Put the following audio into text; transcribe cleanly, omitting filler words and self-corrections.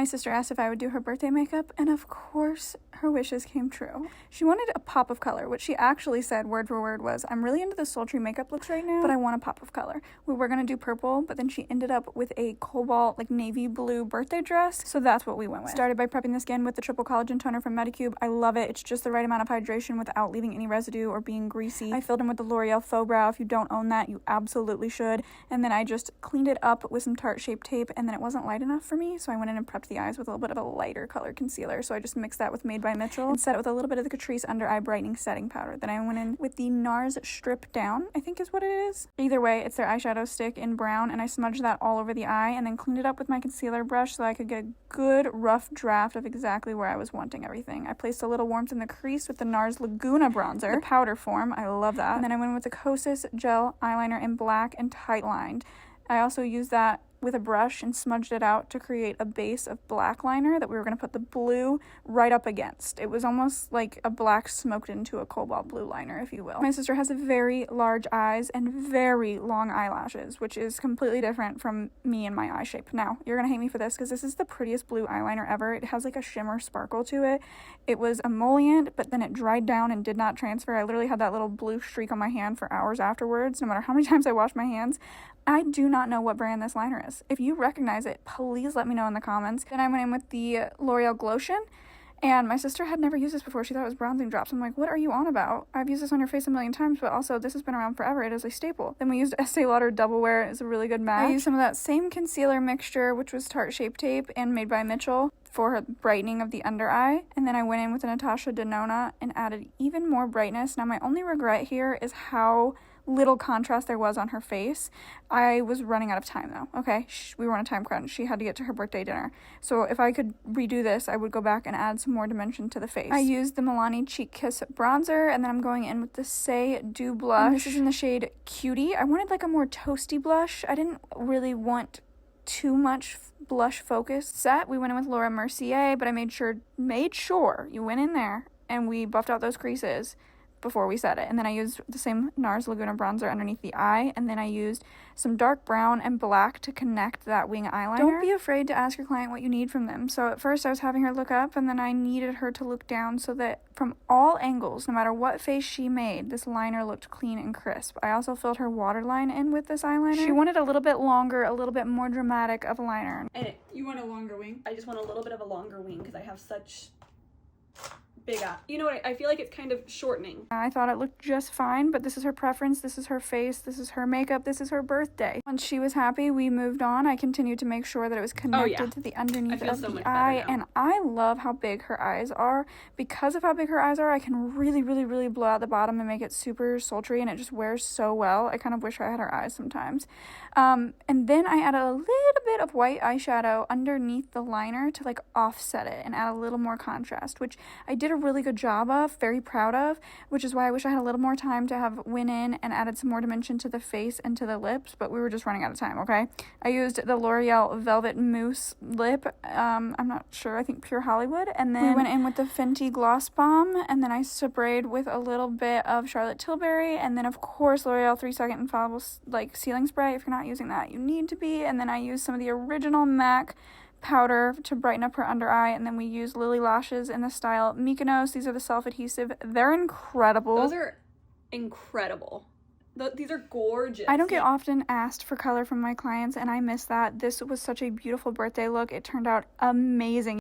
My sister asked if I would do her birthday makeup, and of course, her wishes came true. She wanted a pop of color. What she actually said, word for word, was, I'm really into the sultry makeup looks right now, but I want a pop of color. We were gonna do purple, but then she ended up with a cobalt, like navy blue birthday dress, so that's what we went with. Started by prepping the skin with the triple collagen toner from Medicube. I love it. It's just the right amount of hydration without leaving any residue or being greasy. I filled in with the L'Oreal Faux Brow. If you don't own that, you absolutely should. And then I just cleaned it up with some Tarte Shape Tape, and then it wasn't light enough for me, so I went in and prepped the eyes with a little bit of a lighter color concealer. So I just mixed that with Made by Mitchell and set it with a little bit of the Catrice Under Eye Brightening Setting Powder. Then I went in with the NARS Strip Down, I think is what it is. Either way, it's their eyeshadow stick in brown, and I smudged that all over the eye and then cleaned it up with my concealer brush so I could get a good rough draft of exactly where I was wanting everything. I placed a little warmth in the crease with the NARS Laguna bronzer, the powder form. I love that. And then I went with the Kosas Gel Eyeliner in black and tight lined. I also used that with a brush and smudged it out to create a base of black liner that we were going to put the blue right up against. It was almost like a black smoked into a cobalt blue liner, if you will. My sister has very large eyes and very long eyelashes, which is completely different from me and my eye shape. Now, you're going to hate me for this because this is the prettiest blue eyeliner ever. It has like a shimmer sparkle to it. It was emollient, but then it dried down and did not transfer. I literally had that little blue streak on my hand for hours afterwards, no matter how many times I washed my hands. I do not know what brand this liner is. If you recognize it, please let me know in the comments. Then I went in with the L'Oreal Glotion, and my sister had never used this before. She thought it was bronzing drops. I'm like, what are you on about? I've used this on your face a million times, but also this has been around forever. It is a staple. Then we used Estee Lauder Double Wear. It's a really good match. I used some of that same concealer mixture, which was Tarte Shape Tape and Made by Mitchell, for her brightening of the under eye. And then I went in with the Natasha Denona and added even more brightness. Now, my only regret here is how little contrast there was on her face. I was running out of time though. Okay, we were on a time crunch. She had to get to her birthday dinner. So if I could redo this, I would go back and add some more dimension to the face. I used the Milani Cheek Kiss bronzer, and then I'm going in with the Say Dew blush. And this is in the shade Cutie. I wanted like a more toasty blush. I didn't really want too much blush focus set. We went in with Laura Mercier, but I made sure you went in there and we buffed out those creases before we set it. And then I used the same NARS Laguna bronzer underneath the eye, and then I used some dark brown and black to connect that wing eyeliner. Don't be afraid to ask your client what you need from them. So at first I was having her look up, and then I needed her to look down so that from all angles, no matter what face she made, this liner looked clean and crisp. I also filled her waterline in with this eyeliner. She wanted a little bit longer, a little bit more dramatic of a liner. And you want a longer wing? I just want a little bit of a longer wing because I have such big eye. You know what? I feel like it's kind of shortening. I thought it looked just fine, but this is her preference. This is her face. This is her makeup. This is her birthday. Once she was happy, we moved on. I continued to make sure that it was connected to the underneath of the eye. And I love how big her eyes are. Because of how big her eyes are, I can really, really, really blow out the bottom and make it super sultry, and it just wears so well. I kind of wish I had her eyes sometimes. And then I added a little bit of white eyeshadow underneath the liner to like offset it and add a little more contrast, which I did a really good job of, very proud of, which is why I wish I had a little more time to have went in and added some more dimension to the face and to the lips, but we were just running out of time, okay? I used the L'Oreal Velvet Mousse Lip, I'm not sure, I think Pure Hollywood, and then we went in with the Fenty Gloss Bomb, and then I sprayed with a little bit of Charlotte Tilbury, and then of course L'Oreal 3-Second Infallible like sealing spray. If you're not using that, you need to be. And then I used some of the original MAC powder to brighten up her under eye, and then we used Lily Lashes in the style Mykonos. These are the self-adhesive. They're incredible. Those are incredible. These are gorgeous. I don't get often asked for color from my clients, and I miss that. This was such a beautiful birthday look. It turned out amazing.